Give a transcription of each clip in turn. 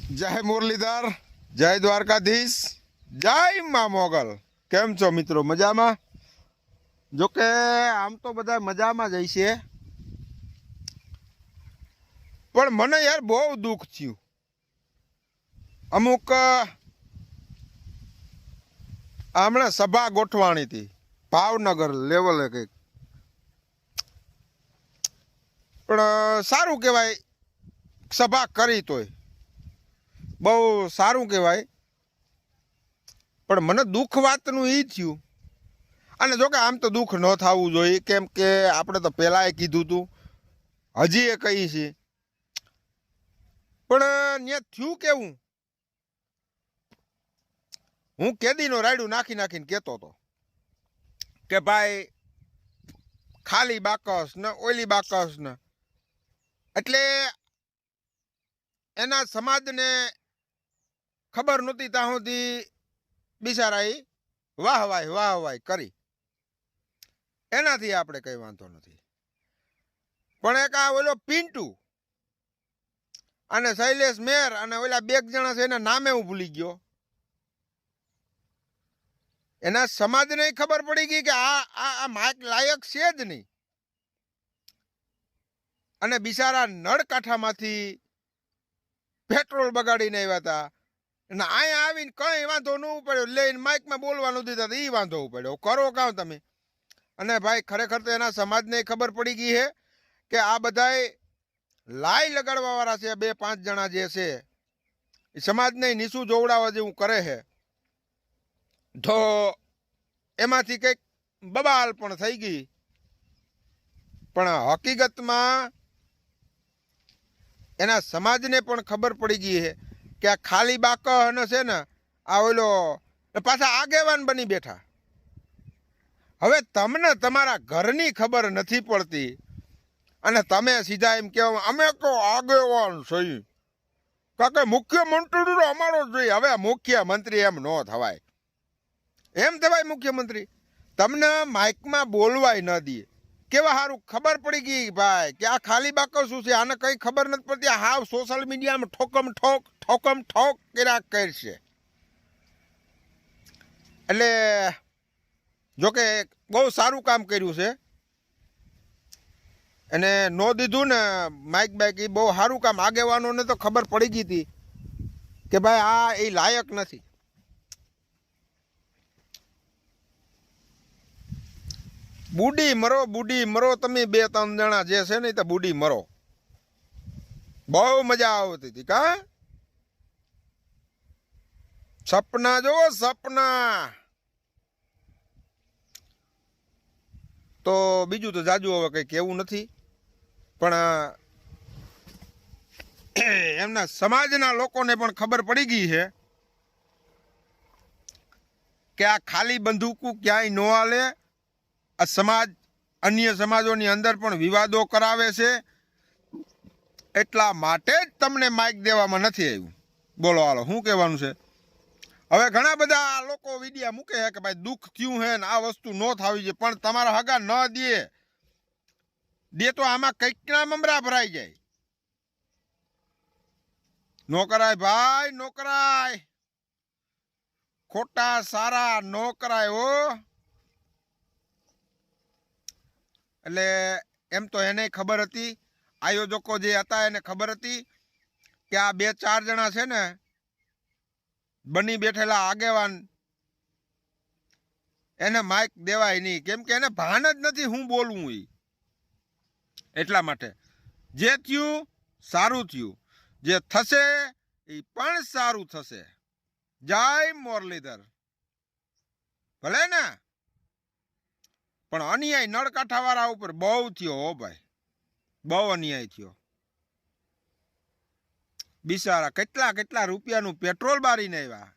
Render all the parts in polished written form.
જય મુરલીધર, જય દ્વારકાધીશ, જય મા મોગલ। કેમ છો મિત્રો? મજામાં? જોકે આમ તો બધા મજામાં જ હશે, પણ મને યાર બહુ દુઃખ થયું। અમુક હમણાં સભા ગોઠવાણી હતી ભાવનગર લેવલે કંઈક, પણ સારું કહેવાય સભા કરી તોય બહુ સારું કહેવાય। પણ મને દુઃખ વાતનું એ થયું, અને જોકે આમ તો દુઃખ ન થવું જોઈએ, કેમ કે આપણે તો પહેલાંય કીધું હતું, હજી એ કહી છે, પણ ત્યાં થયું કેવું, હું કેદીનો રાયડું નાખી નાખીને કહેતો હતો કે ભાઈ ખાલી બાકસ ને ઓલી બાકસ ને, એટલે એના સમાજને ખબર નહોતી ત્યાં સુધી બિચારાએ વાહવાઈ કરી, એનાથી આપણે કઈ વાંધો નથી। પણ એક આ ઓલો પિન્ટુ અને શૈલેષ મેર અને ઓલા બે જણા છે એના નામે હું ભૂલી ગયો, એના સમાજને ખબર પડી ગઈ કે આ માઇક લાયક છે જ નહીં, અને બિચારા નળકાંઠામાંથી પેટ્રોલ બગાડીને આવ્યા હતા, અને અહીંયા આવીને કઈ વાંધો ન પડ્યો, લઈને માઇકમાં બોલવાનું દીધા એ વાંધો પડ્યો, કરો કાં તમે। અને ભાઈ ખરેખર તો એના સમાજને ખબર પડી ગઈ છે કે આ બધાય લાઈ લગાડવા વાળા છે, 2-5 જણા જે છે એ સમાજને નીચું જોવડાવવા જેવું કરે છે, તો એમાંથી કંઈક બબાલ પણ થઈ ગઈ। પણ હકીકતમાં એના સમાજને પણ ખબર પડી ગઈ છે કે આ ખાલી બાકહ છે ને, આ ઓલો પાછા આગેવાન બની બેઠા। હવે તમને તમારા ઘરની ખબર નથી પડતી અને તમે સીધા એમ કહેવા અમે તો આગેવાન છીએ, કારણ કે મુખ્યમંત્રી અમારો જોઈએ। હવે મુખ્યમંત્રી એમ ન થવાય, એમ થવાય મુખ્યમંત્રી? તમને માઇકમાં બોલવાય ન દે, કેવા સારું ખબર પડી ગઈ ભાઈ કે આ ખાલી બાકસ શું છે, આને કઈ ખબર નથી પડતી, હાવ સોશિયલ મીડિયામાં ઠોકમ ઠોક કર્યા કરશે। એટલે જોકે બહુ સારું કામ કર્યું છે, અને નો દીધું ને માઇક બાઇક, એ બહુ સારું કામ। આગેવાનોને તો ખબર પડી ગઈ હતી કે ભાઈ આ એ લાયક નથી। બુડી મરો તમે 2-3 જણા જે છે ને, તો બુડી મરો, બહુ મજા આવતી હતી કા? સપના જો સપના। તો બીજું તો જાજુ હવે કઈ કેવું નથી, પણ એમના સમાજના લોકોને પણ ખબર પડી ગઈ છે કે આ ખાલી બંદૂકો ક્યાંય ન હાલે, આ સમાજ અન્ય સમાજોની અંદર પણ વિવાદો કરાવે છે, એટલા માટે જ તમને માઇક દેવામાં નથી આવ્યું। બોલો હાલો શું કહેવાનું છે? હવે ઘણા બધા લોકો વિડિયા મૂકે છે કે ભાઈ દુઃખ થયું હે ને આ વસ્તુ ન થવી જોઈએ, પણ તમારા હગા ન દે તો આમાં કંઈકના મમરા ભરાઈ જાય। નો કરાય ભાઈ, નો કરાય, ખોટા સારા નો કરાય હો। એટલે એમ તો એને ખબર હતી, આયોજકો જે હતા એને ખબર હતી કે આ 2-4 જણા છે ને બની બેઠેલા આગેવાન, એને માઇક દેવાય નહીં, કેમ કે એને ભાન જ નથી હું બોલવું એ। એટલા માટે જે થયું સારું થયું, જે થશે એ પણ સારું થશે। જય મુરલીધર। ભલે ને, પણ અન્યાય નળકાંઠા વાળા ઉપર બહુ થયો હો ભાઈ, બહુ અન્યાય થયો। બિચારા કેટલા રૂપિયાનું પેટ્રોલ બારીને આવ્યા,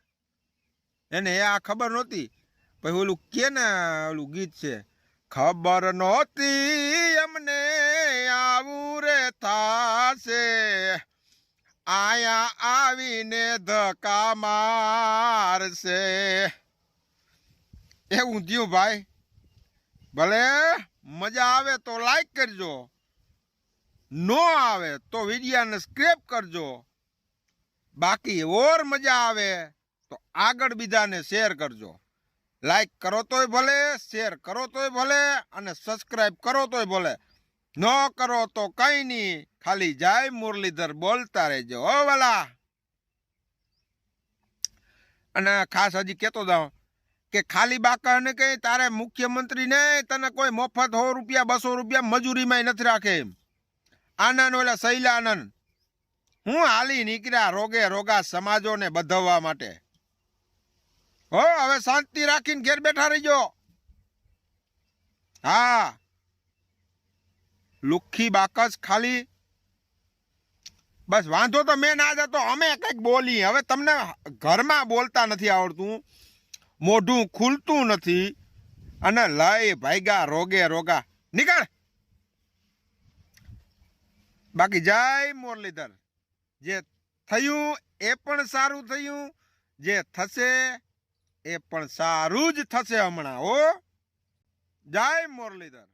એને આ ખબર નહોતી। પછી ઓલું કે ને ઓલું ગીત છે, ખબર નહોતી અમને આવું રે થાશે, આયા આવીને ધક્કા મારશે, એવું થયું ભાઈ। ભલે મજા આવે તો લાઈક કરજો, નો આવે તો વિડિયાને સ્ક્રેપ કરજો, બાકી ઓર મજા આવે તો આગળ બીજાને શેર કરજો. લાઈક કરો તોય ભલે, શેર કરો તોય ભલે, અને સબસ્ક્રાઇબ કરો તોય ભલે. ન કરો તો કઈ નહીં, ખાલી જય મુરલીધર બોલતા રહેજો હો વાલા. અને ખાસ હજી કહેતો જાઉં કે ખાલી બાકાને કઈ તારે મુખ્યમંત્રી ને તને કોઈ મફત 100 રૂપિયા 200 રૂપિયા મજૂરીમાં નથી રાખે. આનંદ ઓલા શૈલાનંદ હું હાલી નીકળ્યા રોગે રોગા સમાજોને બધવવા માટે. હો હવે શાંતિ રાખીને ઘેર બેઠા રહીજો. હા લુખ્ખી બાકસ ખાલી બસ વાંધો તો મેં ના જતો અમે કઈક બોલી. હવે તમને ઘરમાં બોલતા નથી આવડતું, મોઢું ખુલતું નથી, અને લઈ ભાઈગા રોગે રોગા નીકળ. બાકી જય મુરલીધર. જે થયું એ પણ સારું થયું, જે થશે એ પણ સારું જ થશે હમણાં. ઓ જય મુરલીધર.